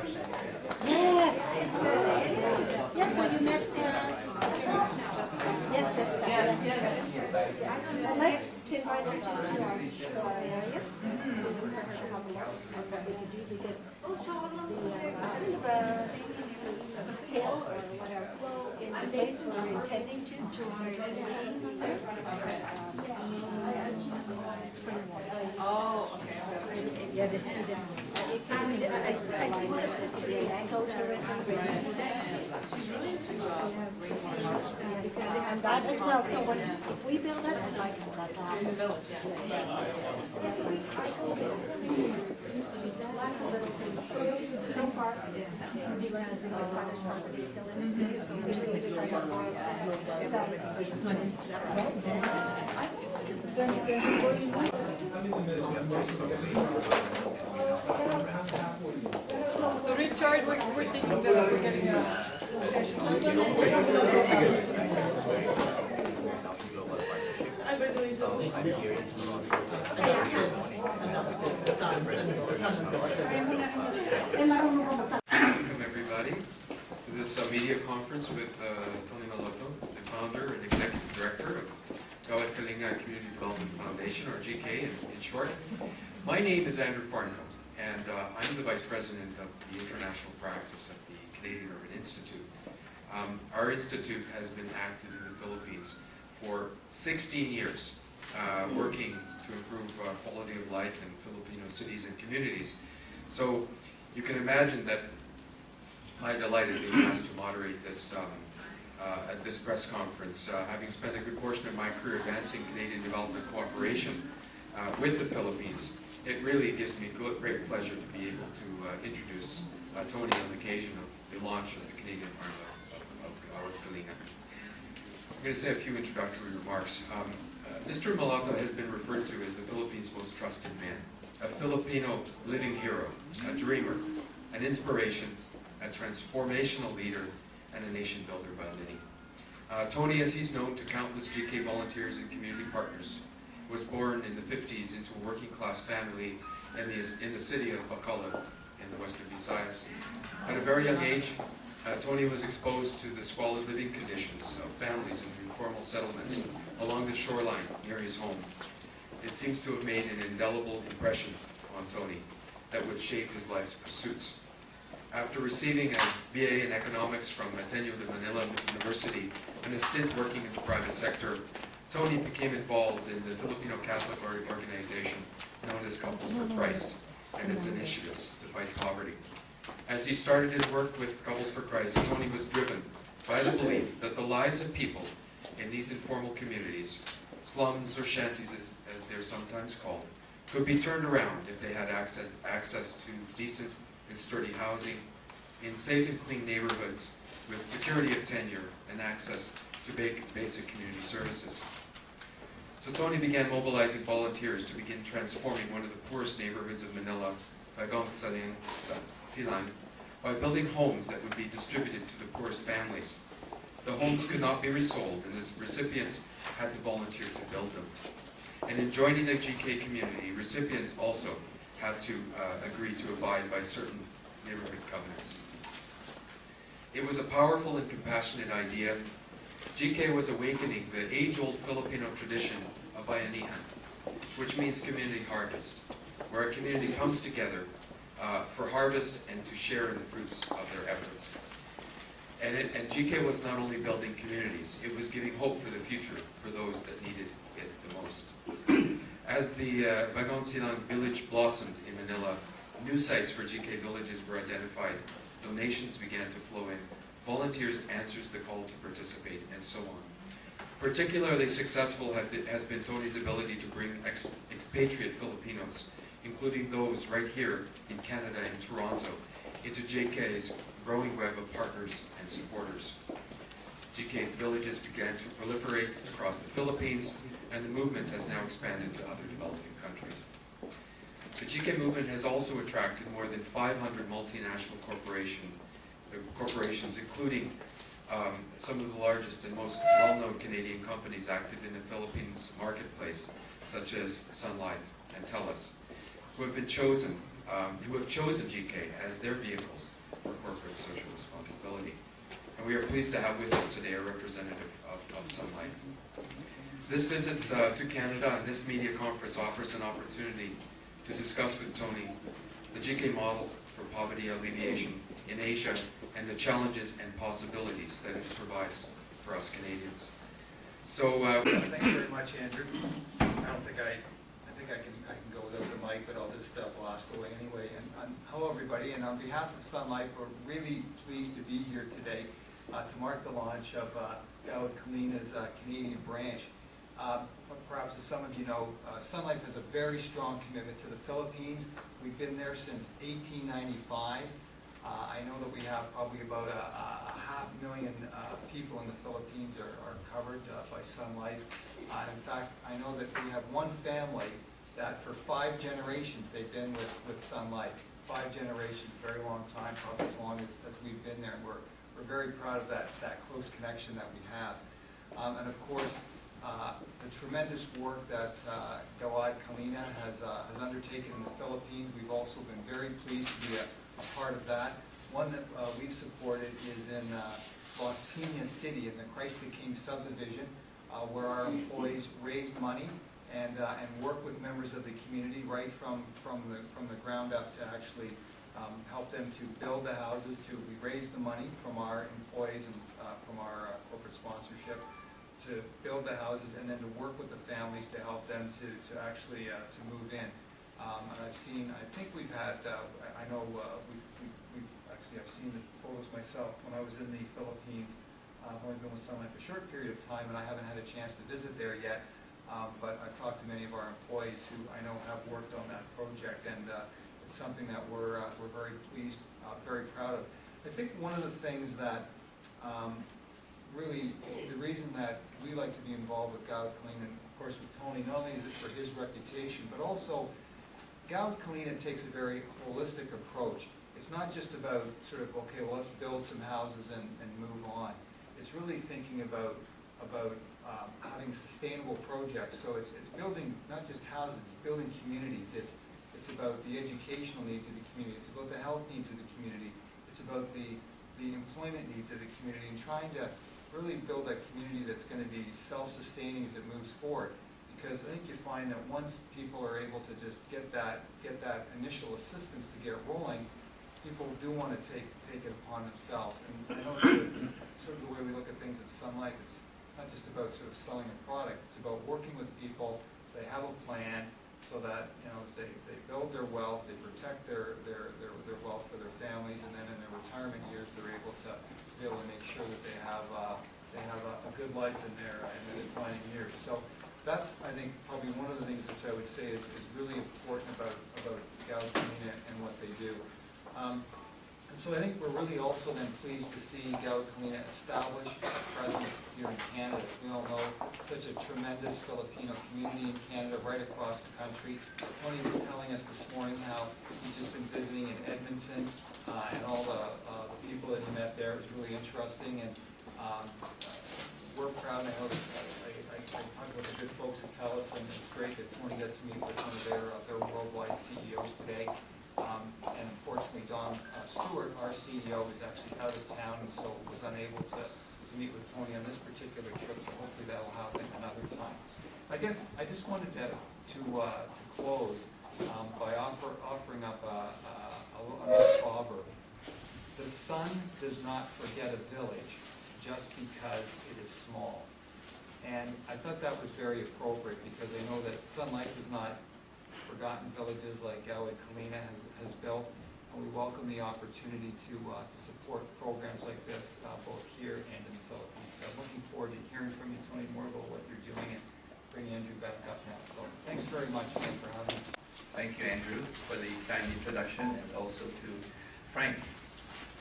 Yes. Yes, so you met yes, Jessica. I'd like to invite you to our area so you can have a look at what we do because the kind of a hill or whatever in the place where we're intending to spring water. Oh, okay. Yeah, the cedar. I think that this is ecotourism. And that as well. So when, if we build it, I'd like to have that on. In the village, yeah. So far, furnished property still in this. So Richard, we're thinking that we're getting a Welcome everybody to this media conference with Tony Malotto, the founder and executive director of Gawad Kalinga Community Development Foundation, or GK in short. My name is Andrew Farnham, and I'm the vice president of the international practice of the Canadian Urban Institute. Our institute has been active in the Philippines for 16 years, working to improve quality of life in Filipino cities and communities. So you can imagine that I'm delighted being asked to moderate this at this press conference, having spent a good portion of my career advancing Canadian development cooperation with the Philippines. It really gives me great pleasure to be able to introduce Tony on the occasion of the launch of the Canadian arm of Gawad Kalinga. I'm going to say a few introductory remarks. Mr. Malotto has been referred to as the Philippines' most trusted man, a Filipino living hero, a dreamer, an inspiration, a transformational leader, and a nation builder by many. Tony, as he's known to countless GK volunteers and community partners, was born in the 50s into a working class family in the city of Bacolod in the western Visayas. At a very young age, Tony was exposed to the squalid living conditions of families in informal settlements along the shoreline near his home. It seems to have made an indelible impression on Tony that would shape his life's pursuits. After receiving a BA in economics from Ateneo de Manila University and a stint working in the private sector, Tony became involved in the Filipino Catholic organization known as Couples for Christ and its initiatives to fight poverty. As he started his work with Couples for Christ, Tony was driven by the belief that the lives of people in these informal communities, slums or shanties as they're sometimes called, could be turned around if they had access to decent and sturdy housing, in safe and clean neighborhoods, with security of tenure and access to basic community services. So Tony began mobilizing volunteers to begin transforming one of the poorest neighborhoods of Manila, Silang, by building homes that would be distributed to the poorest families. The homes could not be resold, and the recipients had to volunteer to build them. And in joining the GK community, recipients also had to agree to abide by certain neighborhood covenants. It was a powerful and compassionate idea. GK was awakening the age-old Filipino tradition of bayanihan, which means community harvest, where a community comes together for harvest and to share in the fruits of their efforts. And GK was not only building communities, it was giving hope for the future for those that needed it the most. As the Bagong Silang village blossomed in Manila, new sites for GK villages were identified, donations began to flow in, volunteers answered the call to participate, and so on. Particularly successful has been Tony's ability to bring expatriate Filipinos, including those right here in Canada and Toronto, into GK's growing web of partners and supporters. GK villages began to proliferate across the Philippines, and the movement has now expanded to other developing countries. The GK movement has also attracted more than 500 multinational corporations, including some of the largest and most well-known Canadian companies active in the Philippines marketplace, such as Sun Life and TELUS, who have been chosen who have chosen GK as their vehicles for corporate social responsibility. And we are pleased to have with us today a representative of Sun Life. This visit to Canada and this media conference offers an opportunity to discuss with Tony the GK model for poverty alleviation in Asia and the challenges and possibilities that it provides for us Canadians. So, thanks very much, Andrew. I think I can go without the mic, but I'll just blast away anyway. And hello, everybody. And on behalf of Sun Life, we're really pleased to be here today to mark the launch of Gawad Kalinga's Canadian branch. Perhaps as some of you know, Sun Life has a very strong commitment to the Philippines. We've been there since 1895. I know that we have probably about a 500,000 people in the Philippines are covered by Sun Life. In fact, I know that we have one family that for 5 generations they've been with Sun Life. 5 generations, very long time, probably as long as we've been there. And we're very proud of that close connection that we have. And of course, the tremendous work that Gawad Kalinga has undertaken in the Philippines, we've also been very pleased to be a part of that. One that we've supported is in Las Piñas City in the Christ the King subdivision, where our employees raised money and work with members of the community right from the ground up to actually help them to build the houses. We raised the money from our employees and from our corporate sponsorship to build the houses, and then to work with the families to help them to actually to move in. And I've seen, I think we've had, I know I've seen the photos myself when I was in the Philippines. I've only been with Sun Life a short period of time, and I haven't had a chance to visit there yet. But I've talked to many of our employees who I know have worked on that project, and it's something that we're very pleased, very proud of. I think one of the things that really, the reason that we like to be involved with Gawad Kalinga, and of course with Tony, not only is it for his reputation, but also Gawad Kalinga takes a very holistic approach. It's not just about sort of, okay, well, let's build some houses and move on. It's really thinking about having sustainable projects. So it's building not just houses, it's building communities. It's about the educational needs of the community. It's about the health needs of the community. It's about the employment needs of the community, and trying to really build a community that's going to be self-sustaining as it moves forward. Because I think you find that once people are able to just get that initial assistance to get rolling, people do want to take it upon themselves. And I know it's sort of the way we look at things at Sun Life. It's not just about sort of selling a product. It's about working with people so they have a plan, so that they build their wealth, they protect their wealth for their families, and then in their retirement years they're able to make sure that they have a good life in their declining years. So that's, I think, probably one of the things which I would say is really important about Gawad Kalinga and what they do. And so I think we're really also then pleased to see Gawad Kalinga establish a presence here in Canada. We all know such a tremendous Filipino community in Canada right across the country. Tony was telling us this morning how he's just been visiting in Edmonton and all the people that he met there. It was really interesting, and we're proud. I know that I talked with the good folks who tell us, and it's great that Tony got to meet with one of their worldwide CEOs today. And unfortunately, Don Stewart, our CEO, is actually out of town, and so was unable to meet with Tony on this particular trip. So hopefully that will happen another time. I guess I just wanted to close by offering up another proverb. The sun does not forget a village just because it is small. And I thought that was very appropriate, because I know that Sun Life is not forgotten villages like Gawad Kalinga has built, and we welcome the opportunity to support programs like this both here and in the Philippines. So I'm looking forward to hearing from you, Tony, more about what you're doing, and bring Andrew back up now. So thanks very much, Frank, for having us. Thank you, Andrew, for the kind introduction, and also to Frank.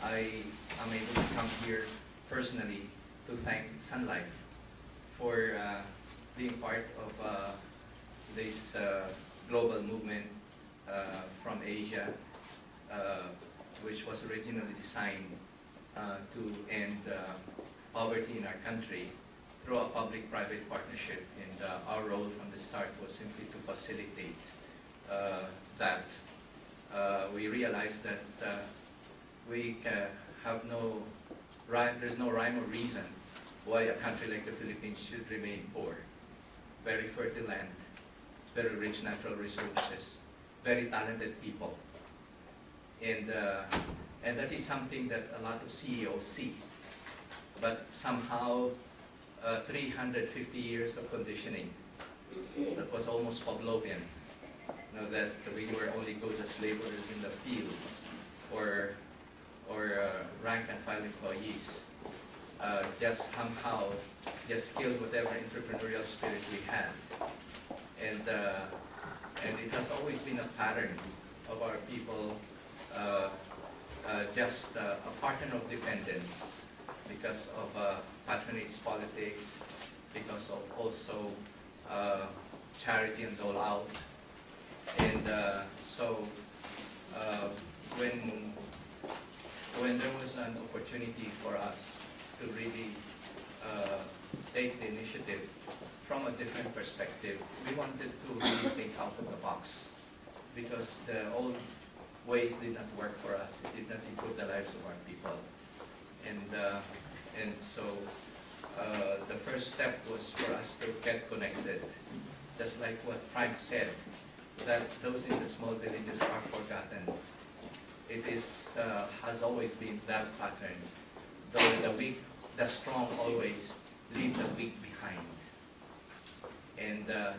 I am able to come here personally to thank Sun Life for being part of this global movement from Asia, which was originally designed to end poverty in our country through a public-private partnership. And our role from the start was simply to facilitate that we realized that there's no rhyme or reason why a country like the Philippines should remain poor. Very fertile land, very rich natural resources, very talented people. And that is something that a lot of CEOs see. But somehow 350 years of conditioning, that was almost Pavlovian, that we were only good as laborers in the field or rank and file employees, just somehow just killed whatever entrepreneurial spirit we had. And it has always been a pattern of our people, just a pattern of dependence because of patronage politics, because of also charity and dole out. And so when there was an opportunity for us to really take the initiative from a different perspective, we wanted to really think out of the box, because the old ways did not work for us. It did not improve the lives of our people. And so the first step was for us to get connected, just like what Frank said, that those in the small villages are forgotten. It has always been that pattern. The strong always leave the weak behind. And the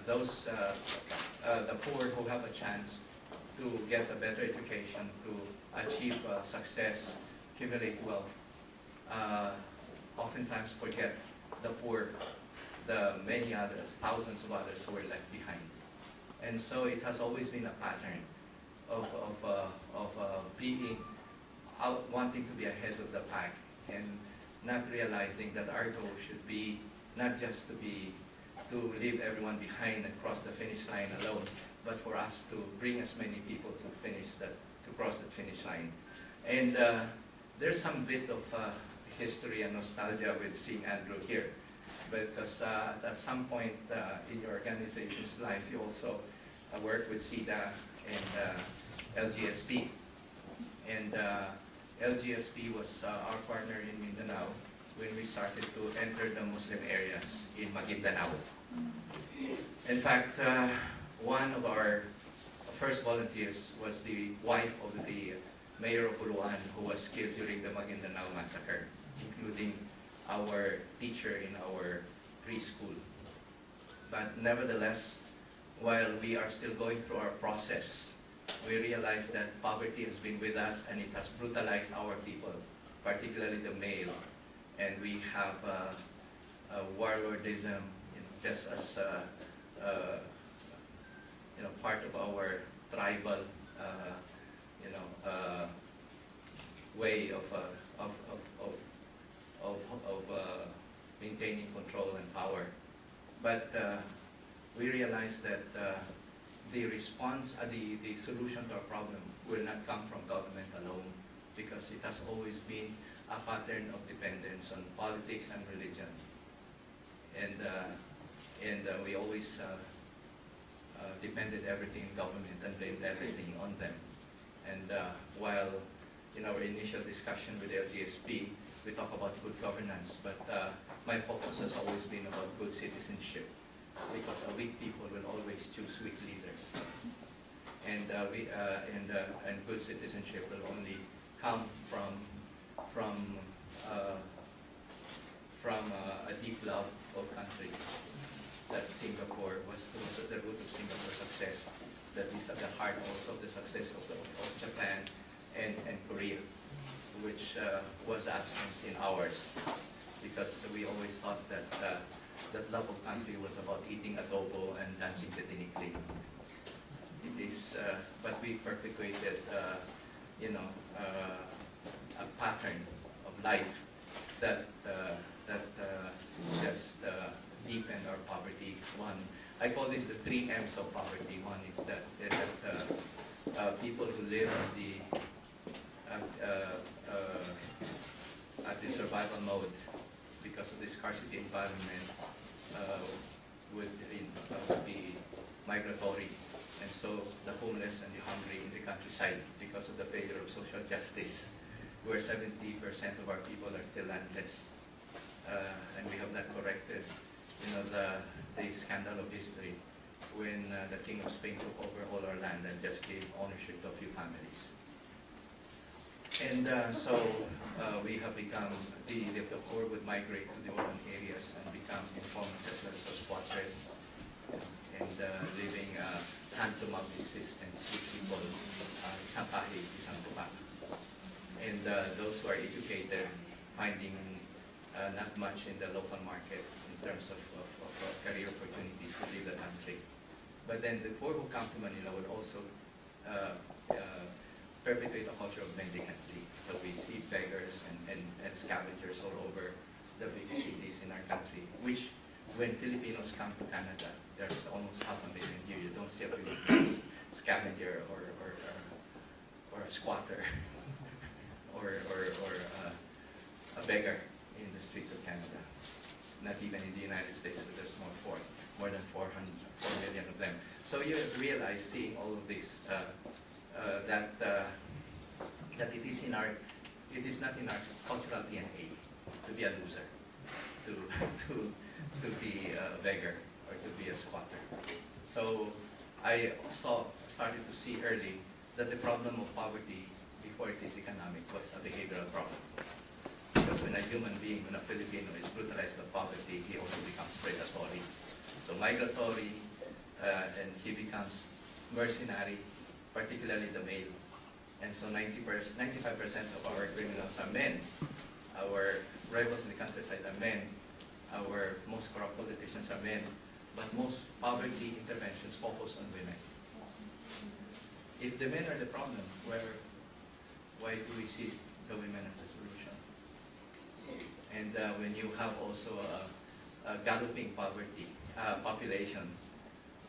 poor who have a chance to get a better education, to achieve success, accumulate wealth, oftentimes forget the poor, the many others, thousands of others who were left behind. And so it has always been a pattern of being out, wanting to be ahead of the pack, and not realizing that our goal should be not just to leave everyone behind and cross the finish line alone, but for us to bring as many people to cross the finish line. And there's some bit of history and nostalgia with seeing Andrew here, because at some point in your organization's life, you also work with SIDA and LGSP. And LGSP was our partner in Mindanao when we started to enter the Muslim areas in Maguindanao. In fact, one of our first volunteers was the wife of the mayor of Buluan, who was killed during the Maguindanao massacre, including our teacher in our preschool. But nevertheless, while we are still going through our process, we realize that poverty has been with us and it has brutalized our people, particularly the male. And we have warlordism, just as part of our tribal, way of maintaining control and power. But we realize that the response, the solution to our problem will not come from government alone, because it has always been a pattern of dependence on politics and religion. And we always depended everything on government and blamed everything on them. And while in our initial discussion with LGSP, we talk about good governance, but my focus has always been about good citizenship, because a weak people will always choose weak leaders. And good citizenship will only come from a deep love of country. That Singapore was at the root of Singapore's success. That is at the heart also of the success of Japan and Korea, which was absent in ours, because we always thought that that love of country was about eating adobo and dancing the tinikling. It is, but we perpetuated, a pattern of life that just deepened our poverty. One, I call this the 3 M's of poverty. One is that people who live at the survival mode because of the scarcity environment would be migratory And so the homeless and the hungry in the countryside because of the failure of social justice, where 70% of our people are still landless. And we have not corrected, the scandal of history when the King of Spain took over all our land and just gave ownership to a few families. And so we have become, the poor would migrate to the urban areas and become informal settlers or squatters, and living hand-to-mouth existence, which we call isang kahig, isang tupak. And those who are educated, finding not much in the local market in terms of career opportunities, would leave the country. But then the poor who come to Manila would also perpetuate a culture of mendicancy. So we see beggars and scavengers all over the big cities in our country, which when Filipinos come to Canada, there's almost 500,000 here. You don't see a Filipino scavenger or a squatter or a beggar in the streets of Canada. Not even in the United States, but there's more than 4 million of them. So you realize, seeing all of this, that it is not in our cultural DNA to be a loser, to be a beggar or to be a squatter. So I started to see early that the problem of poverty before it is economic was a behavioral problem. Because when a human being, when a Filipino is brutalized by poverty, he also becomes predatory. So migratory, and he becomes mercenary, particularly the male. And so 95% of our criminals are men. Our rivals in the countryside are men. Our most corrupt politicians are men. But most poverty interventions focus on women. If the men are the problem, why do we see the women as a solution? And when you have also a galloping poverty population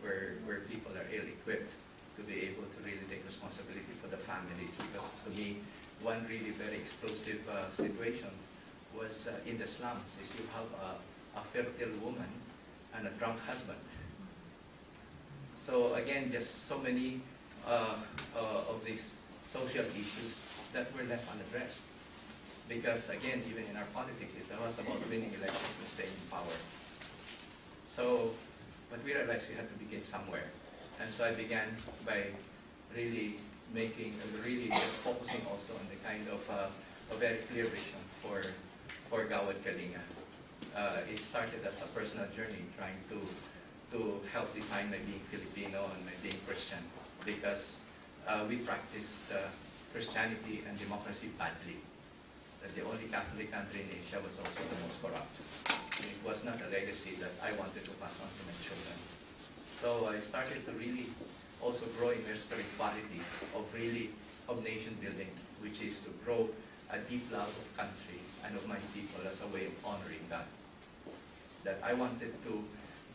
where people are ill-equipped to be able to really take responsibility for the families, because to me, one really very explosive situation was in the slums, is you have a fertile woman and a drunk husband. So again, just so many of these social issues that were left unaddressed. Because again, even in our politics, it was about winning elections and staying in power. So, but we realized we had to begin somewhere. And so I began by really just focusing also on the kind of a very clear vision for Gawad Kalinga. It started as a personal journey, trying to help define my being Filipino and my being Christian, because we practiced Christianity and democracy badly. That the only Catholic country in Asia was also the most corrupt. It was not a legacy that I wanted to pass on to my children. So I started to really also grow in their spirituality of nation building, which is to grow a deep love of country and of my people as a way of honoring God. That I wanted to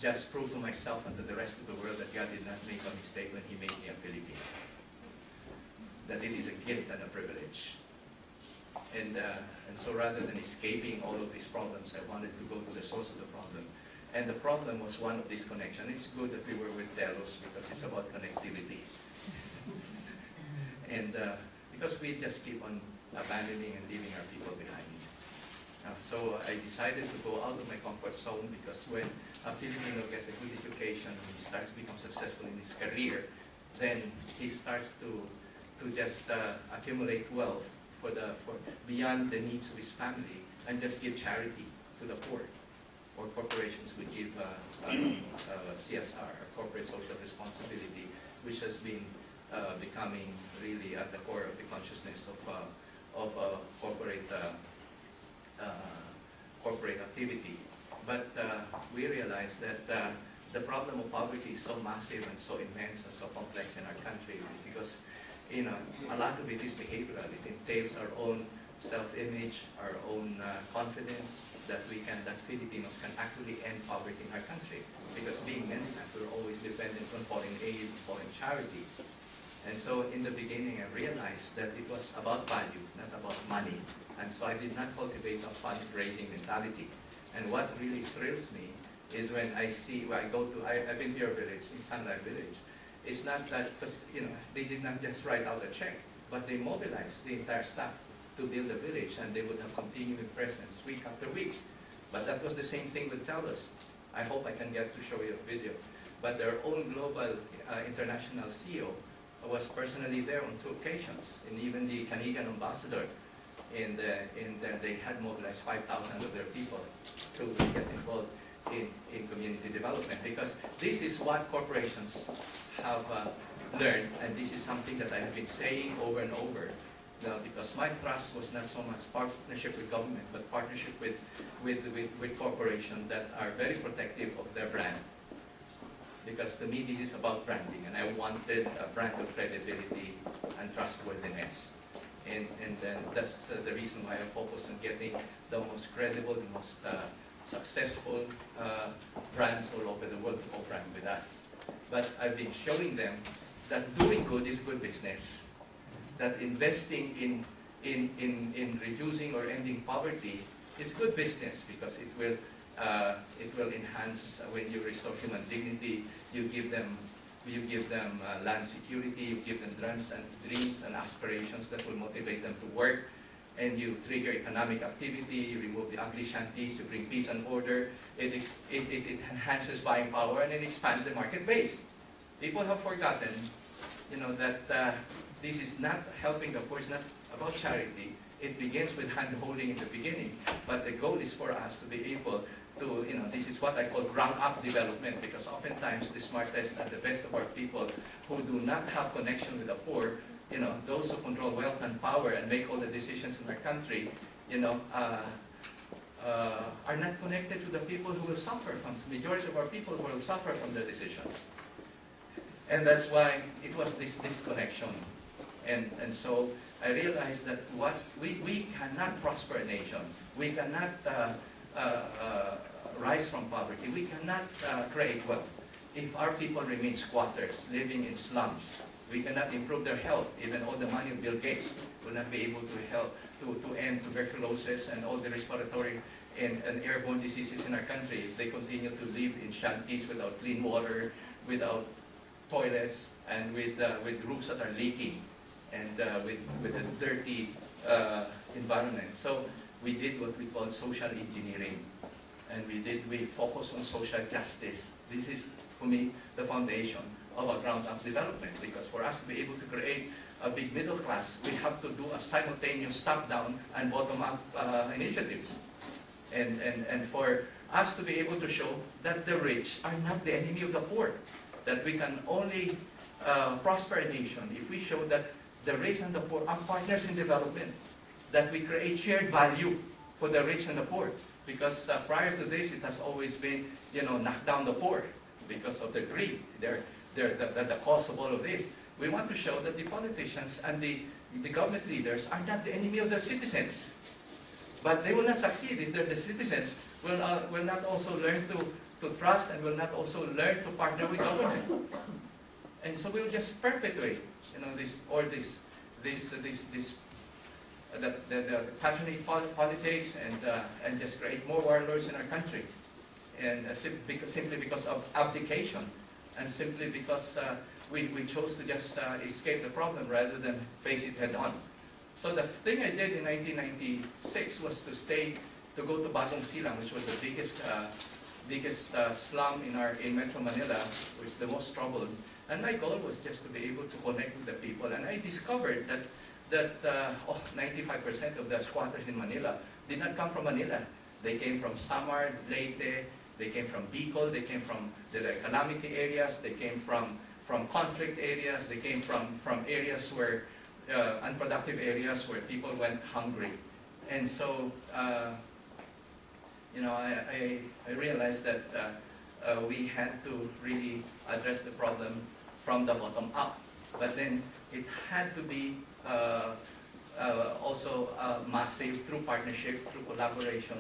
just prove to myself and to the rest of the world that God did not make a mistake when He made me a Filipino. That it is a gift and a privilege. And so rather than escaping all of these problems, I wanted to go to the source of the problem. And the problem was one of disconnection. It's good that we were with Telos because it's about connectivity. And because we just keep on abandoning and leaving our people behind. So I decided to go out of my comfort zone, because when a Filipino gets a good education, he starts to become successful in his career, then he starts to just accumulate wealth for beyond the needs of his family, and just give charity to the poor. Or corporations would give CSR, corporate social responsibility, which has been becoming really at the core of the consciousness of corporate activity. But we realized that the problem of poverty is so massive and so immense and so complex in our country, because a lot of it is behavioral. It entails our own self-image, our own confidence, that Filipinos can actually end poverty in our country. Because being mendicant, we're always dependent on foreign aid, foreign charity. And so in the beginning, I realized that it was about value, not about money. And so I did not cultivate a fundraising mentality. And what really thrills me is when I've been to your village, in Sunlight Village, It's not that, because they did not just write out a check, but they mobilized the entire staff to build a village, and they would have continuing presence week after week. But that was the same thing with TELUS. I hope I can get to show you a video. But their own global international CEO was personally there on 2 occasions, and even the Canadian ambassador, and they had mobilized 5,000 of their people to get involved in community development, because this is what corporations have learned, and this is something that I have been saying over and over. Because my thrust was not so much partnership with government, but partnership with corporations that are very protective of their brand. Because to me, this is about branding, and I wanted a brand of credibility and trustworthiness. And then that's the reason why I focus on getting the most credible, the most successful brands all over the world to co-brand with us. But I've been showing them that doing good is good business. That investing in reducing or ending poverty is good business, because it will enhance when you restore human dignity. You give them land security. You give them dreams and aspirations that will motivate them to work, and you trigger economic activity. You remove the ugly shanties. You bring peace and order. It enhances buying power, and it expands the market base. People have forgotten, that. This is not helping the poor, it's not about charity. It begins with hand-holding in the beginning. But the goal is for us to be able to, this is what I call ground-up development, because oftentimes the smartest and the best of our people who do not have connection with the poor, those who control wealth and power and make all the decisions in our country, are not connected to the people who will suffer from, the majority of our people who will suffer from their decisions. And that's why it was this disconnection. And so I realized that we cannot prosper a nation. We cannot rise from poverty. We cannot create wealth if our people remain squatters, living in slums. We cannot improve their health. Even all the money of Bill Gates will not be able to help to end tuberculosis and all the respiratory and airborne diseases in our country if they continue to live in shanties without clean water, without toilets, and with roofs that are leaking, and with a dirty environment. So we did what we call social engineering, and we focus on social justice. This is, for me, the foundation of a ground-up development, because for us to be able to create a big middle class, we have to do a simultaneous top-down and bottom-up initiatives. And for us to be able to show that the rich are not the enemy of the poor, that we can only prosper a nation if we show that the rich and the poor are partners in development, that we create shared value for the rich and the poor. Because prior to this, it has always been, knock down the poor because of the greed. They're the cause of all of this. We want to show that the politicians and the government leaders are not the enemy of the citizens. But they will not succeed if the citizens will not also learn to trust and will not also learn to partner with government. And so we will just perpetuate, the passionate politics and just create more warlords in our country, and simply because of abdication, and simply because we chose to just escape the problem rather than face it head on. So the thing I did in 1996 was to go to Bagong Silang, which was the biggest slum in Metro Manila, which is the most troubled. And my goal was just to be able to connect with the people. And I discovered that 95% of the squatters in Manila did not come from Manila. They came from Samar, Leyte, they came from Bicol, they came from the calamity areas, they came from conflict areas, they came from areas where, unproductive areas where people went hungry. And so, I realized that we had to really address the problem from the bottom up. But then it had to be also massive through partnership, through collaboration,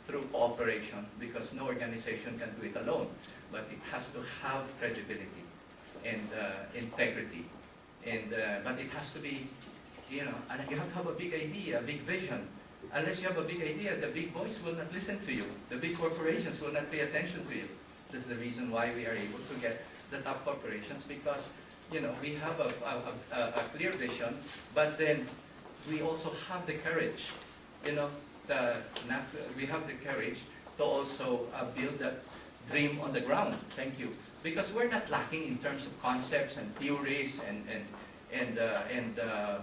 through cooperation, because no organization can do it alone. But it has to have credibility and integrity. But it has to be, and you have to have a big idea, a big vision. Unless you have a big idea, the big boys will not listen to you. The big corporations will not pay attention to you. This is the reason why we are able to get the top corporations, because we have a clear vision, but then we also have the courage, we have the courage to also build that dream on the ground. Thank you. Because we're not lacking in terms of concepts and theories and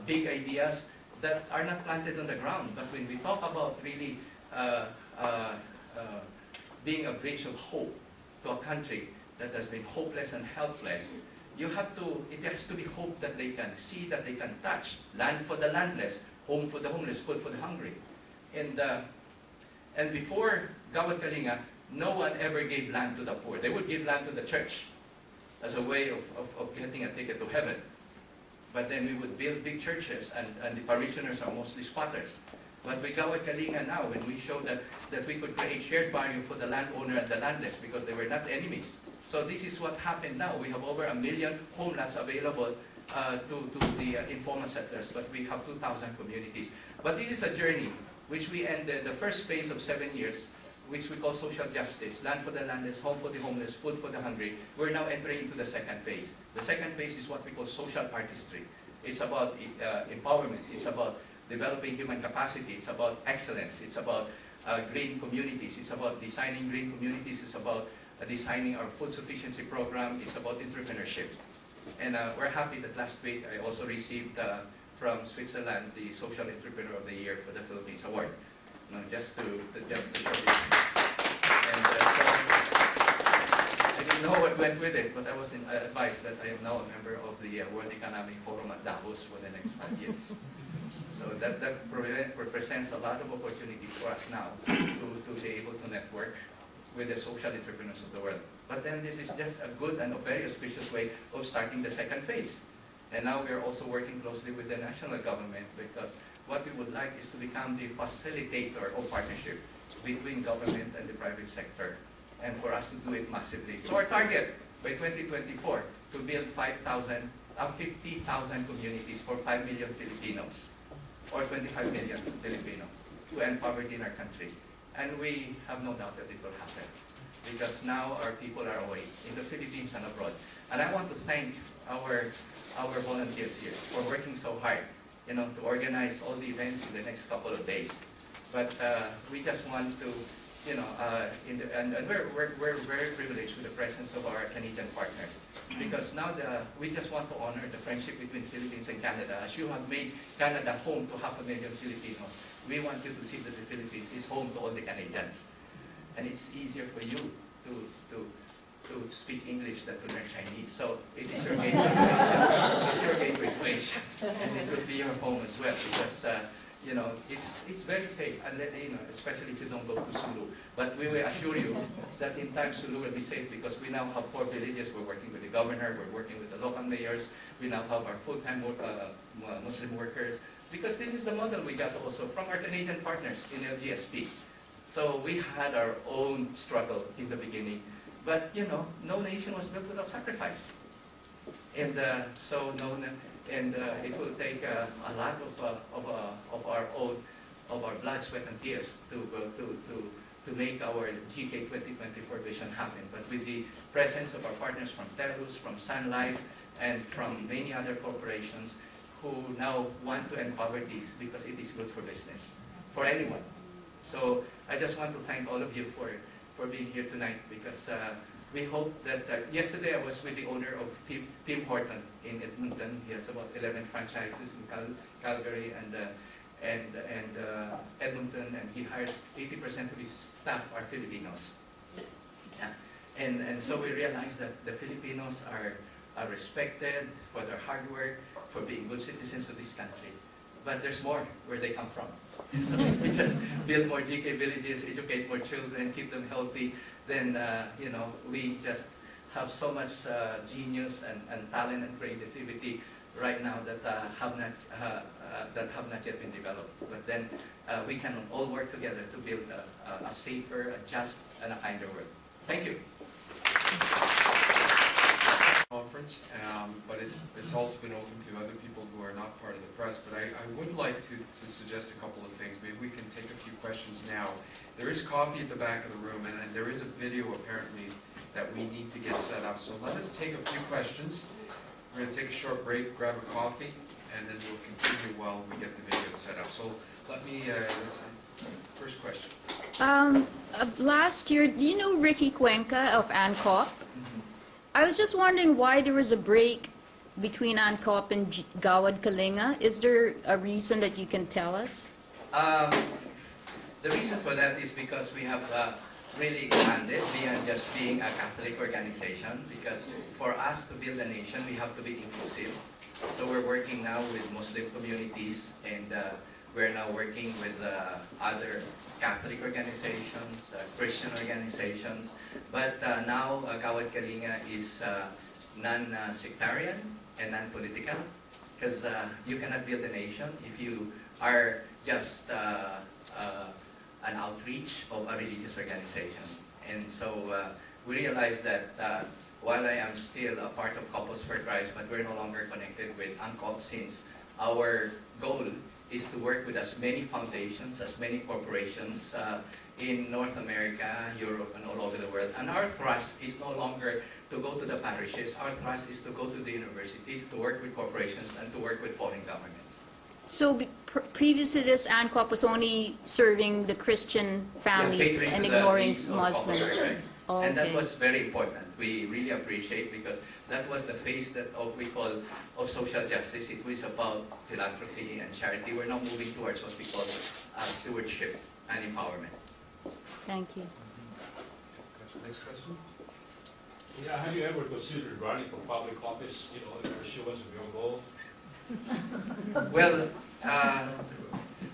big ideas that are not planted on the ground. But when we talk about really being a bridge of hope to a country that has been hopeless and helpless, it has to be hope that they can see, that they can touch. Land for the landless, home for the homeless, food for the hungry. And before Gawad Kalinga, no one ever gave land to the poor. They would give land to the church as a way of getting a ticket to heaven. But then we would build big churches, and the parishioners are mostly squatters. But with Gawad Kalinga now, when we showed that we could create shared value for the landowner and the landless because they were not enemies. So this is what happened now. We have over 1 million homelands available to the informal settlers, but we have 2,000 communities. But this is a journey which we ended the first phase of 7 years, which we call social justice, land for the landless, home for the homeless, food for the hungry. We're now entering into the second phase. The second phase is what we call social artistry. It's about empowerment. It's about developing human capacity. It's about excellence. It's about green communities. It's about designing green communities. It's about designing our food sufficiency program. It's about entrepreneurship. And we're happy that last week I also received from Switzerland the Social Entrepreneur of the Year for the Philippines Award. Just to show you. And so I didn't know what went with it, but I was advised that I am now a member of the World Economic Forum at Davos for the next 5 years. So that represents a lot of opportunities for us now to be able to network with the social entrepreneurs of the world. But then this is just a good and a very auspicious way of starting the second phase. And now we are also working closely with the national government because what we would like is to become the facilitator of partnership between government and the private sector, and for us to do it massively. So our target by 2024 to build 50,000 communities for 5 million Filipinos, or 25 million Filipinos, to end poverty in our country. And we have no doubt that it will happen, because now our people are away in the Philippines and abroad. And I want to thank our volunteers here for working so hard, to organize all the events in the next couple of days. But we just want to, and we're very privileged with the presence of our Canadian partners, because now we just want to honor the friendship between Philippines and Canada. As you have made Canada home to 500,000 Filipinos, we want you to see that the Philippines is home to all the Canadians. And it's easier for you to speak English than to learn Chinese. So it is your gateway to Asia. It's your gateway to Asia. And it would be your home as well, because it's very safe, especially if you don't go to Sulu. But we will assure you that in time Sulu will be safe, because we now have 4 villages. We're working with the governor, we're working with the local mayors, we now have our full-time Muslim workers, because this is the model we got also from our Canadian partners in LGSP. So we had our own struggle in the beginning, but no nation was built without sacrifice. And it will take a lot of our blood, sweat, and tears to make our GK 2024 vision happen. But with the presence of our partners from Terus, from Sun Life, and from many other corporations who now want to end poverty because it is good for business, for anyone. So I just want to thank all of you for being here tonight, because we hope that yesterday I was with the owner of Tim Horton in Edmonton. He has about 11 franchises in Calgary and Edmonton, and he hires 80% of his staff are Filipinos. Yeah. And so we realized that the Filipinos are respected for their hard work, for being good citizens of this country. But there's more where they come from. And so if we just build more GK villages, educate more children, keep them healthy, then we just have so much genius and talent and creativity right now that have not yet been developed. But then we can all work together to build a safer, a just, and a kinder world. Thank you. Conference, but it's also been open to other people who are not part of the press. But I would like to suggest a couple of things. Maybe we can take a few questions now. There is coffee at the back of the room, and there is a video apparently that we need to get set up. So let us take a few questions. We're going to take a short break, grab a coffee, and then we'll continue while we get the video set up. So let me, first question. Last year, do you know Ricky Cuenca of ANCOP? I was just wondering why there was a break between ANCOP and Gawad Kalinga. Is there a reason that you can tell us? The reason for that is because we have really expanded beyond just being a Catholic organization, because for us to build a nation, we have to be inclusive. So we're working now with Muslim communities, and we're now working with other Catholic organizations, Christian organizations. But now Gawad Kalinga is non-sectarian and non-political, because you cannot build a nation if you are just an outreach of a religious organization. And so we realized that while I am still a part of Couples for Christ, but we're no longer connected with ANCOP, since our goal is to work with as many foundations, as many corporations in North America, Europe, and all over the world. And our thrust is no longer to go to the parishes. Our thrust is to go to the universities, to work with corporations, and to work with foreign governments. So previous to this, ANCOP was only serving the Christian families and ignoring Muslims. Oh, and that was very important. We really appreciate, because that was the phase that we call of social justice. It was about philanthropy and charity. We're now moving towards what we call stewardship and empowerment. Thank you. Next question. Yeah, have you ever considered running for public office, in pursuance of your goal? Well,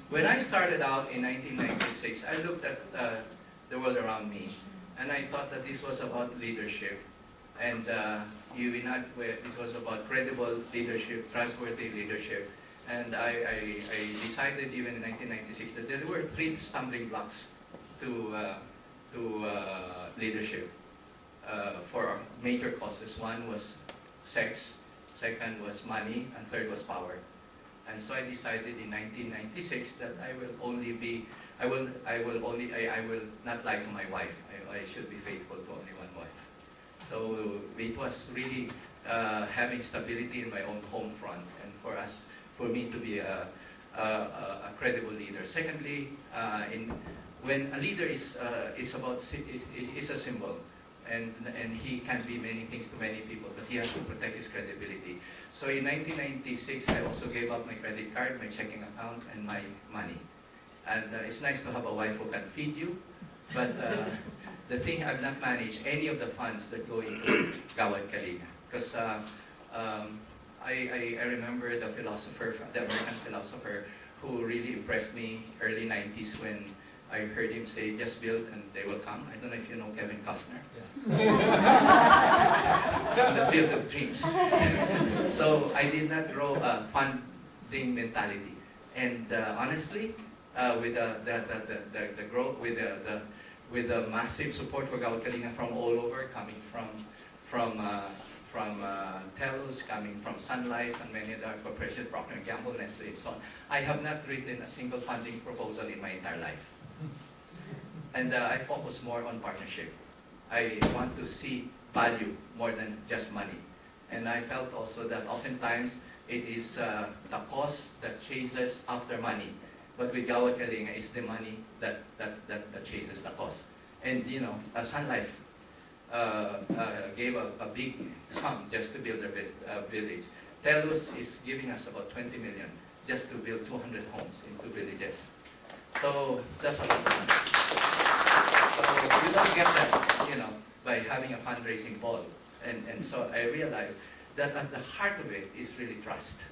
when I started out in 1996, I looked at the world around me, and I thought that this was about leadership, and it was about credible leadership, trustworthy leadership. And I decided even in 1996 that there were 3 stumbling blocks to leadership for major causes. One was sex, second was money, and third was power. And so I decided in 1996 that I will not lie to my wife. I should be faithful to only one wife. So it was really having stability in my own home front, and for me to be a credible leader. Secondly, when a leader is a symbol, and he can be many things to many people, but he has to protect his credibility. So in 1996, I also gave up my credit card, my checking account, and my money. And it's nice to have a wife who can feed you, but the thing, I've not managed any of the funds that go into Gawad Kalinga, because I remember the American philosopher who really impressed me early 90s when I heard him say, just build and they will come. I don't know if you know Kevin Costner. The field of dreams. So I did not grow a funding mentality. And honestly, with the growth, with the massive support for Gawad Kalinga from all over, coming from TELUS, coming from Sun Life and many other corporations, Procter & Gamble, Nestle, and so on, I have not written a single funding proposal in my entire life. And I focus more on partnership. I want to see value more than just money. And I felt also that oftentimes it is the cause that chases after money. But with Gawad Kalinga, it's the money that chases the cause. And Sun Life gave a big sum just to build a village. TELUS is giving us about 20 million just to build 200 homes in 2 villages. So that's what I'm doing. So you don't get that, by having a fundraising ball. And so I realized that at the heart of it is really trust.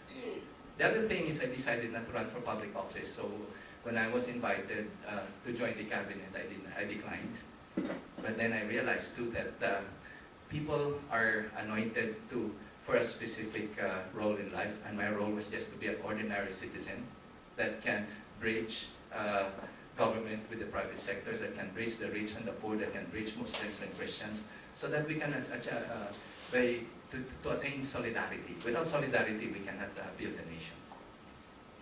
The other thing is I decided not to run for public office. So when I was invited to join the cabinet, I declined. But then I realized too that people are anointed for a specific role in life, and my role was just to be an ordinary citizen that can bridge government with the private sector, that can bridge the rich and the poor, that can bridge Muslims and Christians, so that we can to attain solidarity. Without solidarity, we cannot build a nation.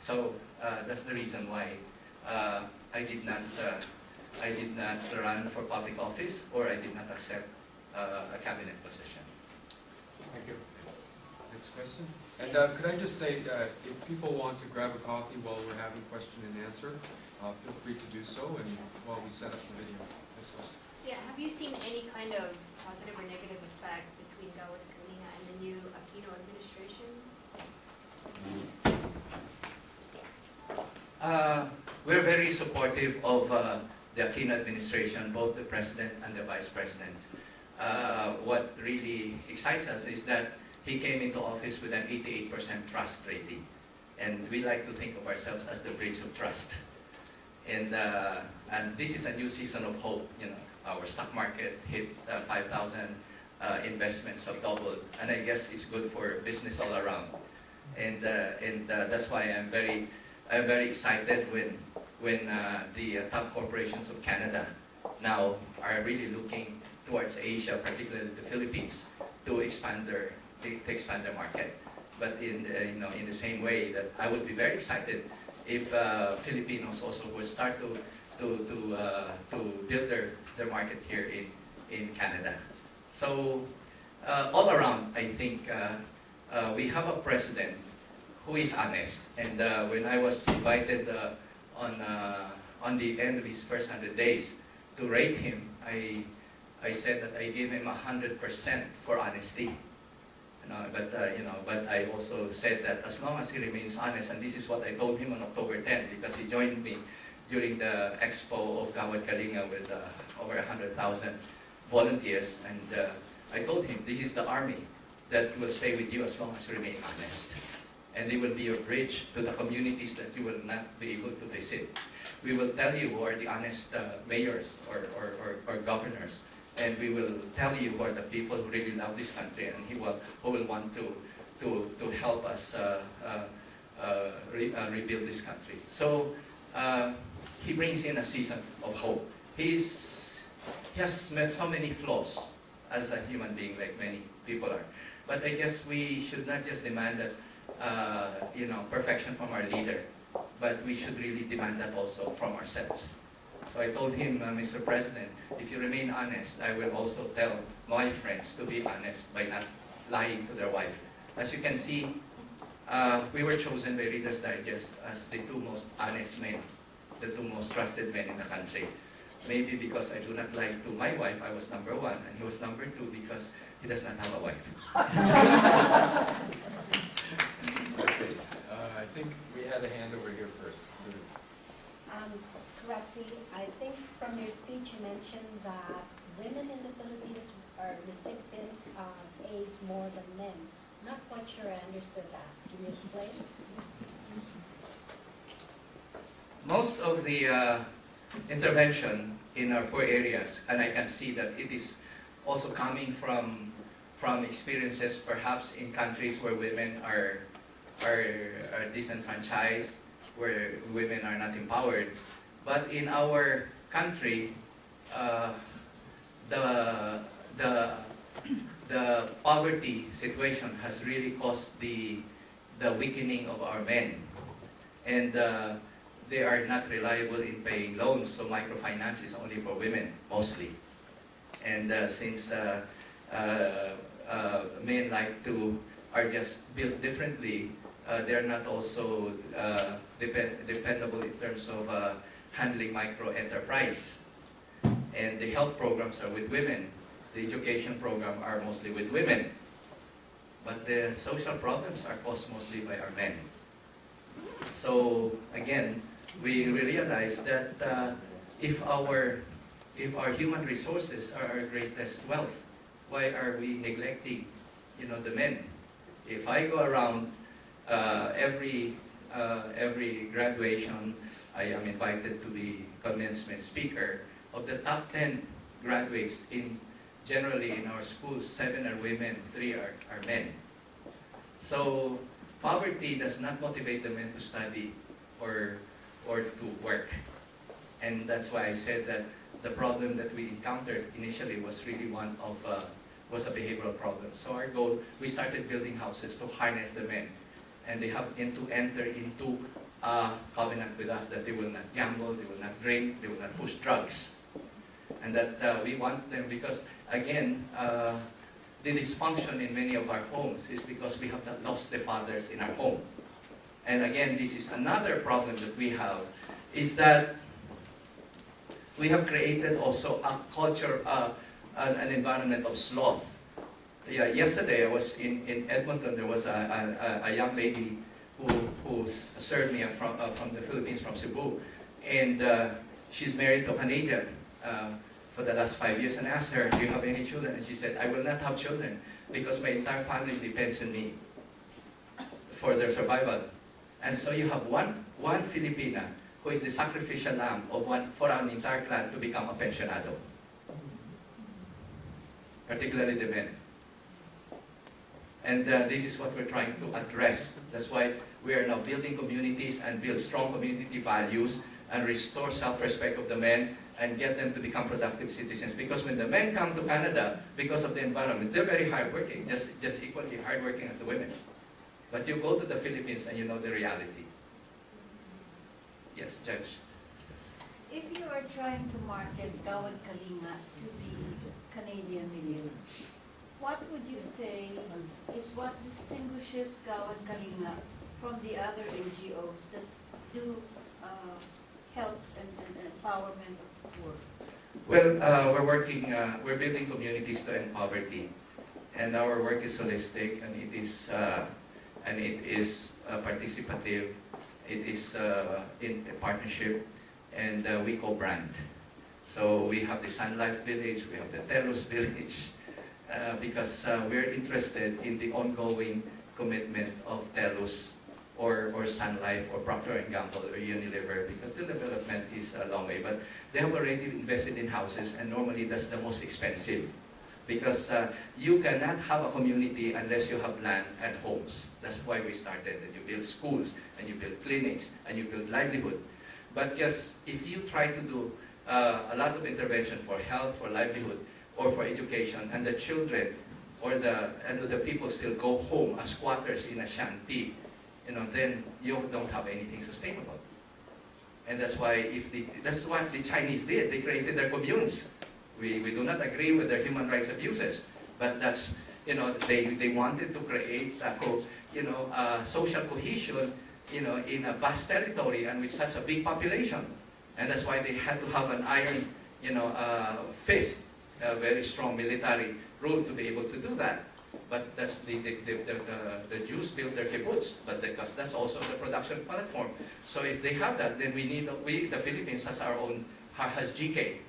So that's the reason why I did not run for public office, or I did not accept a cabinet position. Thank you. Next question. And could I just say, if people want to grab a coffee while we're having question and answer, feel free to do so, and while we set up the video. Next question. Yeah, have you seen any kind of positive or negative effect between Gawad Kalinga and the new Aquino administration? We're very supportive of the Aquino administration, both the president and the vice president. What really excites us is that he came into office with an 88% trust rating. And we like to think of ourselves as the bridge of trust. And this is a new season of hope. You know, our stock market hit 5,000, investments have doubled, and I guess it's good for business all around. And that's why I'm very excited when the top corporations of Canada now are really looking towards Asia, particularly the Philippines, to expand their market. But in the same way that I would be very excited if Filipinos also would start to build their market here in Canada. So all around, I think we have a president who is honest. And when I was invited on the end of his first 100 days to rate him, I said that I gave him 100% for honesty. But I also said that as long as he remains honest, and this is what I told him on October 10, because he joined me during the expo of Gawad Kalinga with over 100,000 volunteers, and I told him, this is the army that will stay with you as long as you remain honest. And they will be a bridge to the communities that you will not be able to visit. We will tell you who are the honest mayors or governors, and we will tell you who are the people who really love this country and who will want to help us rebuild this country. So he brings in a season of hope. He has met so many flaws as a human being, like many people are. But I guess we should not just demand that perfection from our leader, but we should really demand that also from ourselves. So I told him, Mr. President, if you remain honest, I will also tell my friends to be honest by not lying to their wife. As you can see, we were chosen by Reader's Digest as the two most honest men, the two most trusted men in the country. Maybe because I do not lie to my wife, I was number one, and he was number two because he does not have a wife. Okay, I think we had a hand over here first. Correctly, I think from your speech you mentioned that women in the Philippines are recipients of AIDS more than men. Not quite sure I understood that. Can you explain? Most of the intervention in our poor areas, and I can see that it is also coming from experiences perhaps in countries where women are disenfranchised, where women are not empowered. But in our country, the poverty situation has really caused the weakening of our men, and they are not reliable in paying loans. So microfinance is only for women mostly, and since men are just built differently, they are not also dependable in terms of handling micro-enterprise. And the health programs are with women. The education program are mostly with women. But the social problems are caused mostly by our men. So again, we realize that if our human resources are our greatest wealth, why are we neglecting, the men? If I go around every graduation, I am invited to be commencement speaker. Of the top 10 graduates generally in our schools, 7 are women, 3 are men. So poverty does not motivate the men to study or to work. And that's why I said that the problem that we encountered initially was really was a behavioral problem. So our goal, we started building houses to harness the men. And they have to enter into a covenant with us that they will not gamble, they will not drink, they will not push drugs. And that we want them because, again, the dysfunction in many of our homes is because we have lost the fathers in our home. And again, this is another problem that we have, is that we have created also a culture, an environment of sloth. Yeah, yesterday I was in Edmonton. There was a young lady who served me from the Philippines, from Cebu, and she's married to a Canadian for the last 5 years, and I asked her, do you have any children? And she said, I will not have children because my entire family depends on me for their survival. And so you have one Filipina who is the sacrificial lamb for an entire clan to become a pensionado, particularly the men. And this is what we're trying to address. That's why we are now building communities and build strong community values and restore self-respect of the men and get them to become productive citizens. Because when the men come to Canada, because of the environment, they're very hardworking, just equally hardworking as the women. But you go to the Philippines and you know the reality. Yes, Judge. If you are trying to market Gawad Kalinga to the Canadian media, what would you say is what distinguishes Gawad Kalinga from the other NGOs that do help and empowerment work? Well, we're building communities to end poverty, and our work is holistic, and it is participative. It is in a partnership, and we co-brand. So we have the Sun Life Village, we have the Telos Village, because we're interested in the ongoing commitment of Telos or Sun Life or Procter & Gamble or Unilever, because the development is a long way. But they have already invested in houses, and normally that's the most expensive, because you cannot have a community unless you have land and homes. That's why we started. And you build schools, and you build clinics, and you build livelihood. But just if you try to do a lot of intervention for health, for livelihood, or for education, and the children or the people still go home as squatters in a shanty, then you don't have anything sustainable. And that's why that's what the Chinese did. They created their communes. We do not agree with their human rights abuses, but that's, they wanted to create social cohesion, in a vast territory and with such a big population. And that's why they had to have an iron, fist, a very strong military rule to be able to do that. But that's the Jews built their kibbutz, but because that's also the production platform. So if they have that, then the Philippines has GK,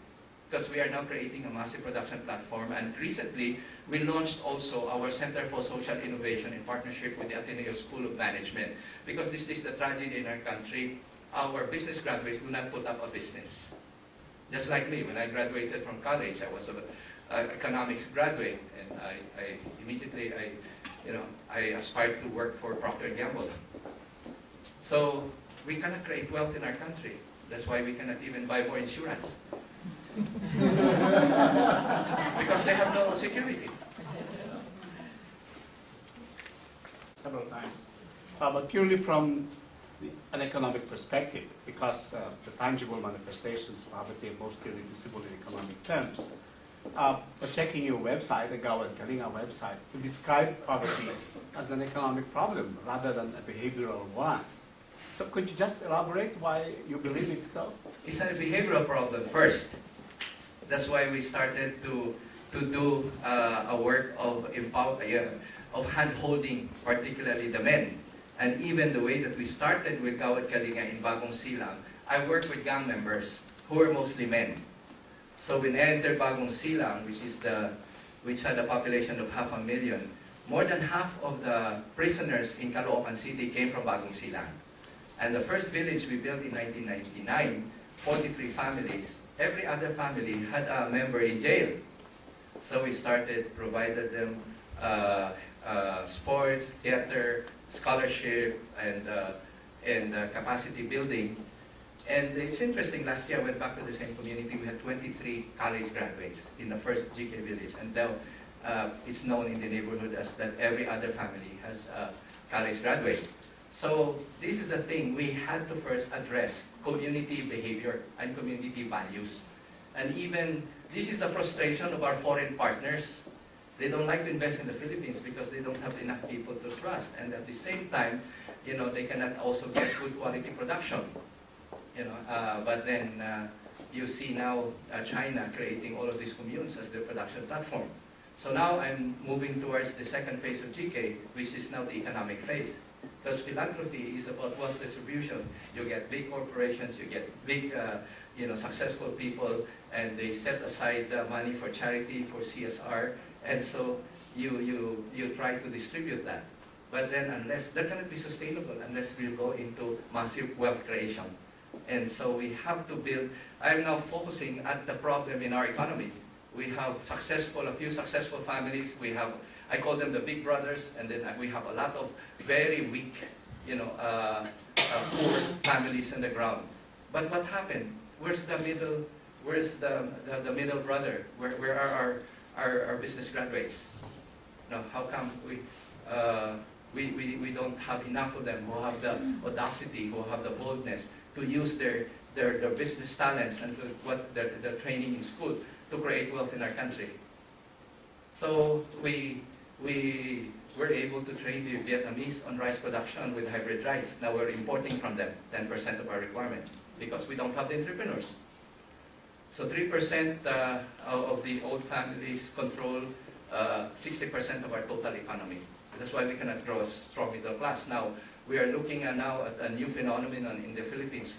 because we are now creating a massive production platform. And recently, we launched also our Center for Social Innovation in partnership with the Ateneo School of Management, because this is the tragedy in our country. Our business graduates do not put up a business. Just like me, when I graduated from college, I was an economics graduate, and I immediately aspired to work for Procter & Gamble. So we cannot create wealth in our country. That's why we cannot even buy more insurance. Because they have no security. Several times. But purely from an economic perspective, because the tangible manifestations of poverty are most clearly visible in economic terms. But checking your website, the Gawad Kalinga website, you describe poverty as an economic problem rather than a behavioral one. So could you just elaborate why you believe it's so? It's a behavioral problem first. That's why we started to do a work of hand-holding, particularly the men. And even the way that we started with Gawad Kalinga in Bagong Silang, I worked with gang members who were mostly men. So when I entered Bagong Silang, which had a population of 500,000, more than half of the prisoners in Caloocan City came from Bagong Silang. And the first village we built in 1999, 43 families, every other family had a member in jail. So we provided them sports, theater, scholarship, and capacity building. And it's interesting, last year I went back to the same community. We had 23 college graduates in the first GK village. And now it's known in the neighborhood as that every other family has a college graduate. So this is the thing, we had to first address community behavior and community values. And even, this is the frustration of our foreign partners. They don't like to invest in the Philippines because they don't have enough people to trust. And at the same time, you know, they cannot also get good quality production. You know, but then you see now China creating all of these communes as their production platform. So now I'm moving towards the second phase of GK, which is now the economic phase. Because philanthropy is about wealth distribution. You get big corporations, you get big, you know, successful people, and they set aside money for charity, for CSR, and so you try to distribute that. But then unless, that cannot be sustainable unless we go into massive wealth creation. And so we have to build, I'm now focusing at the problem in our economy. We have a few successful families, we have, I call them the big brothers, and then we have a lot of very weak, you know, poor families on the ground. But what happened? Where's the middle brother? Where are our business graduates? No, how come we don't have enough of them who have the audacity, who have the boldness to use their business talents and their training in school to create wealth in our country? So we were able to train the Vietnamese on rice production with hybrid rice. Now we're importing from them 10% of our requirement because we don't have the entrepreneurs. So 3% of the old families control 60% of our total economy. That's why we cannot grow a strong middle class. Now we are looking now at a new phenomenon in the Philippines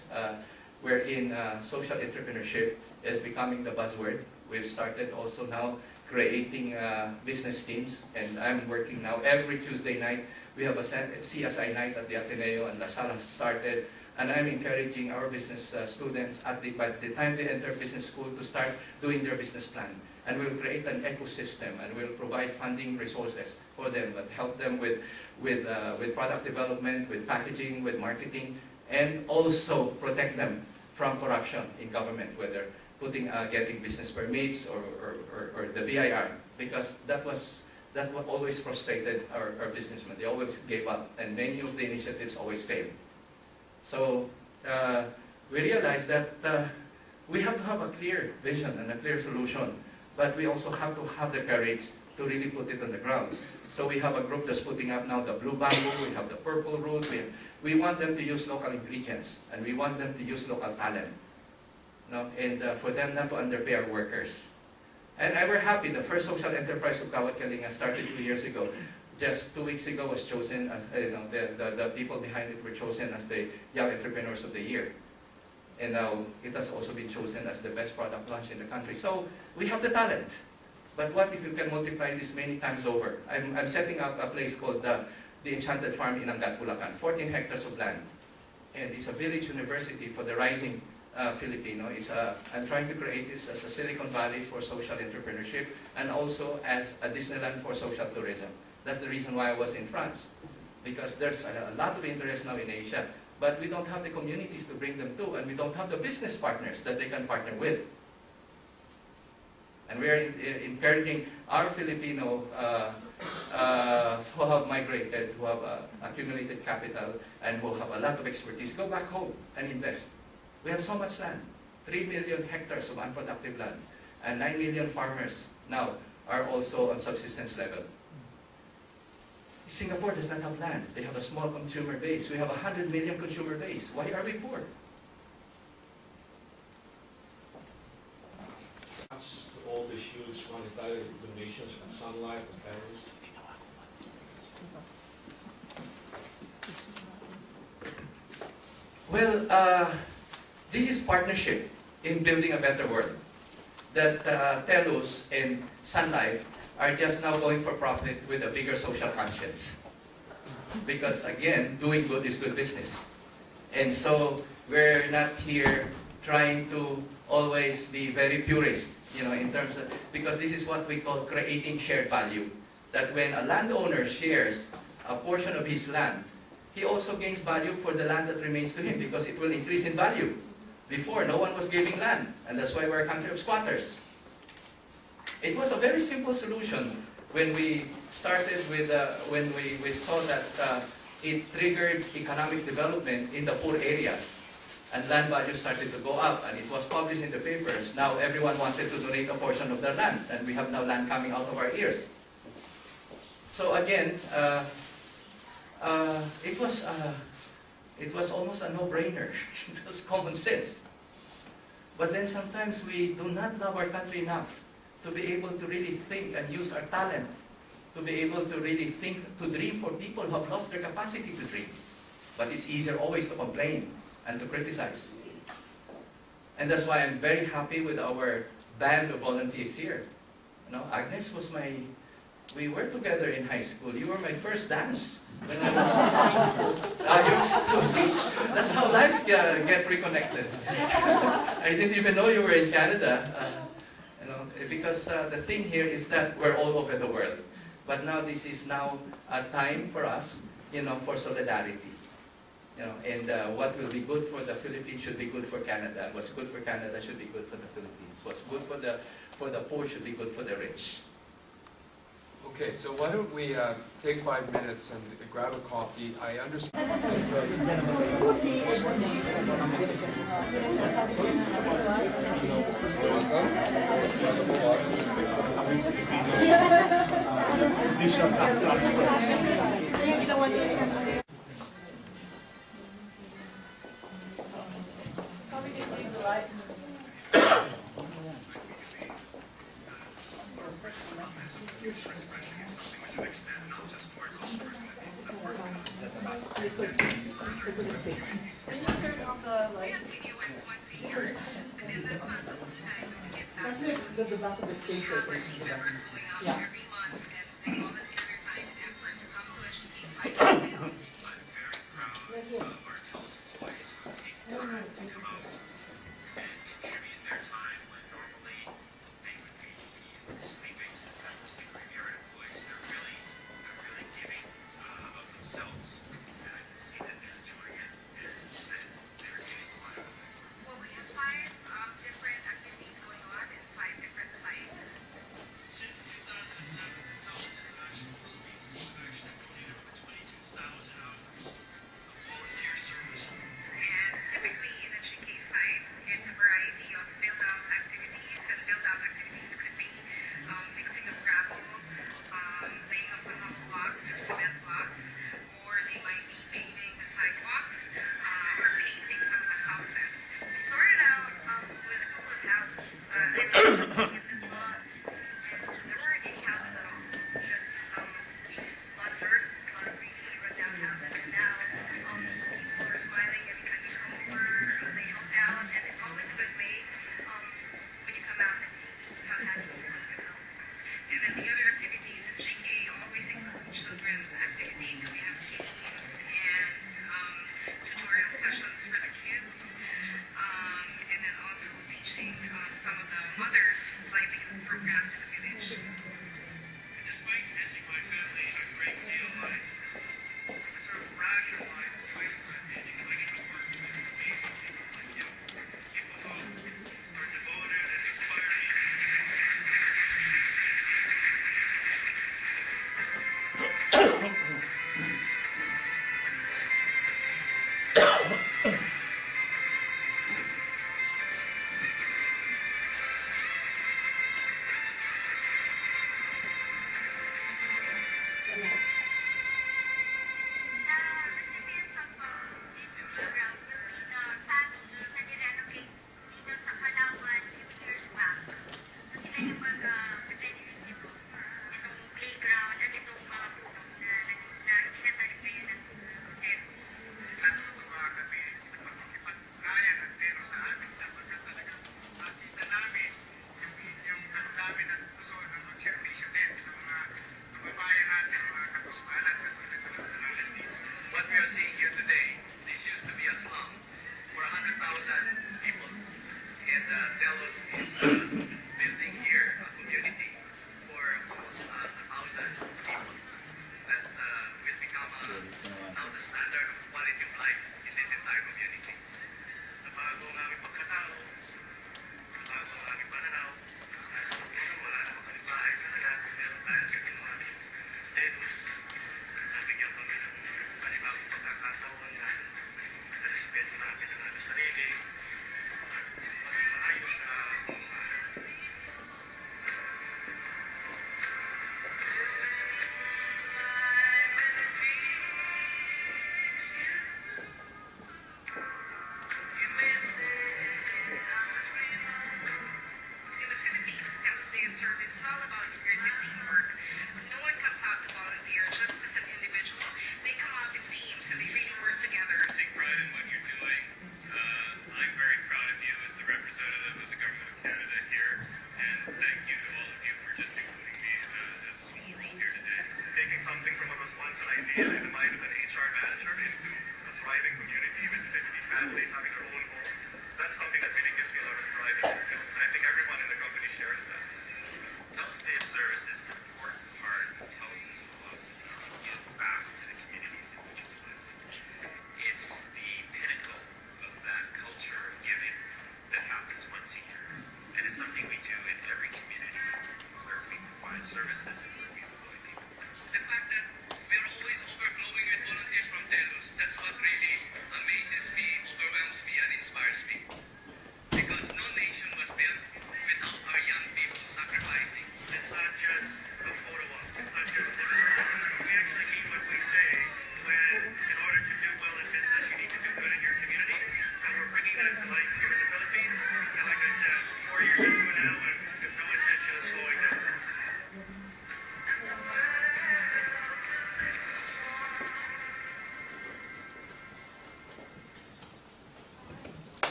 wherein social entrepreneurship is becoming the buzzword. We've started also now creating business teams, and I'm working now every Tuesday night. We have a CSI night at the Ateneo, and La Salle has started, and I'm encouraging our business students by the time they enter business school to start doing their business plan. And we'll create an ecosystem, and we'll provide funding resources for them that help them with product development, with packaging, with marketing, and also protect them from corruption in government, whether getting business permits or the BIR, because that what always frustrated our businessmen. They always gave up, and many of the initiatives always failed. So we realized that we have to have a clear vision and a clear solution, but we also have to have the courage to really put it on the ground. So we have a group that's putting up now the blue bamboo, we have the purple root. We want them to use local ingredients, and we want them to use local talent. No? And for them not to underpay our workers. And we're happy, the first social enterprise of Gawad Kalinga started 2 years ago. Just 2 weeks ago was chosen, as, the people behind it were chosen as the Young Entrepreneurs of the Year. And now it has also been chosen as the best product launch in the country. So we have the talent. But what if you can multiply this many times over? I'm setting up a place called the Enchanted Farm in Angat, Bulacan, 14 hectares of land. And it's a village university for the rising Filipino. I'm trying to create this as a Silicon Valley for social entrepreneurship and also as a Disneyland for social tourism. That's the reason why I was in France, because there's a lot of interest now in Asia, but we don't have the communities to bring them to, and we don't have the business partners that they can partner with. And we are encouraging our Filipino who have migrated, who have accumulated capital, and who have a lot of expertise, go back home and invest. We have so much land, 3 million hectares of unproductive land, and 9 million farmers now are also on subsistence level. Singapore does not have land. They have a small consumer base. We have 100 million consumer base. Why are we poor? That's all the huge monetary donations from Sun Life and parents. Well, this is partnership in building a better world. That Telus and Sun Life are just now going for profit with a bigger social conscience. Because again, doing good is good business. And so we're not here trying to always be very purist, in terms of, because this is what we call creating shared value. That when a landowner shares a portion of his land, he also gains value for the land that remains to him because it will increase in value. Before, no one was giving land, and that's why we're a country of squatters. It was a very simple solution when we started with, when we saw that it triggered economic development in the poor areas. And land values started to go up, and it was published in the papers. Now everyone wanted to donate a portion of their land, and we have now land coming out of our ears. So again, it was almost a no-brainer. It was common sense. But then sometimes we do not love our country enough to be able to really think and use our talent, to be able to really think, to dream for people who have lost their capacity to dream. But it's easier always to complain and to criticize. And that's why I'm very happy with our band of volunteers here. You know, Agnes was we were together in high school. You were my first dance when I was you see, that's how lives get reconnected. I didn't even know you were in Canada. You know, because the thing here is that we're all over the world. But now this is now a time for us, you know, for solidarity. You know, and what will be good for the Philippines should be good for Canada. What's good for Canada should be good for the Philippines. What's good for the poor should be good for the rich. Okay, so why don't we take 5 minutes and grab a coffee. I understand. Can you turn off the lights? The back of the stage open. Yeah.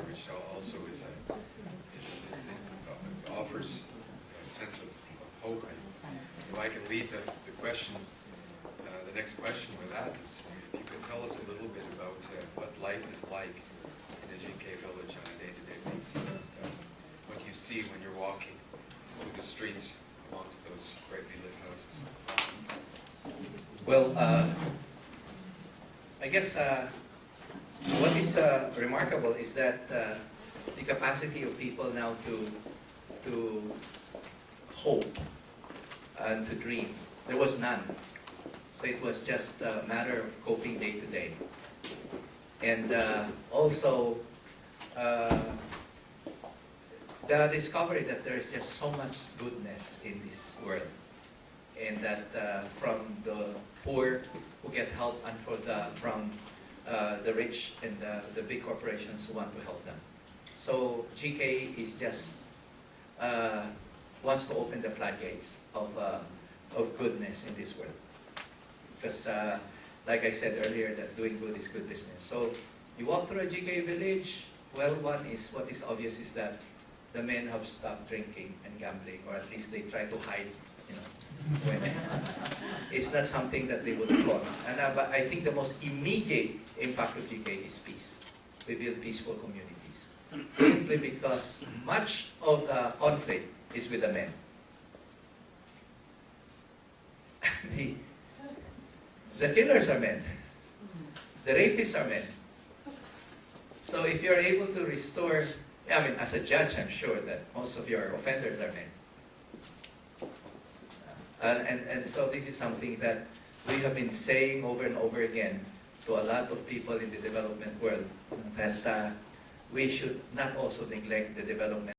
which also offers a sense of hope. And if I can lead the question, the next question with that is, if you could tell us a little bit about what life is like in a GK village on a day-to-day basis, what you see when you're walking through the streets amongst those brightly lit houses. Well, I guess what is remarkable is that the capacity of people now to hope and to dream, there was none. So it was just a matter of coping day to day. And also the discovery that there is just so much goodness in this world. And that from the poor who get help and from the rich and the big corporations who want to help them. So GK is just wants to open the floodgates of goodness in this world. Because like I said earlier, that doing good is good business. So you walk through a GK village, well, what is obvious is that the men have stopped drinking and gambling, or at least they try to hide, when it's not something that they would flaunt. And but I think the most immediate impact of GK is peace. We build peaceful communities. Simply because much of the conflict is with the men. The killers are men. The rapists are men. So if you're able to restore, I mean, as a judge, I'm sure that most of your offenders are men. And so this is something that we have been saying over and over again to a lot of people in the development world, that we should not also neglect the development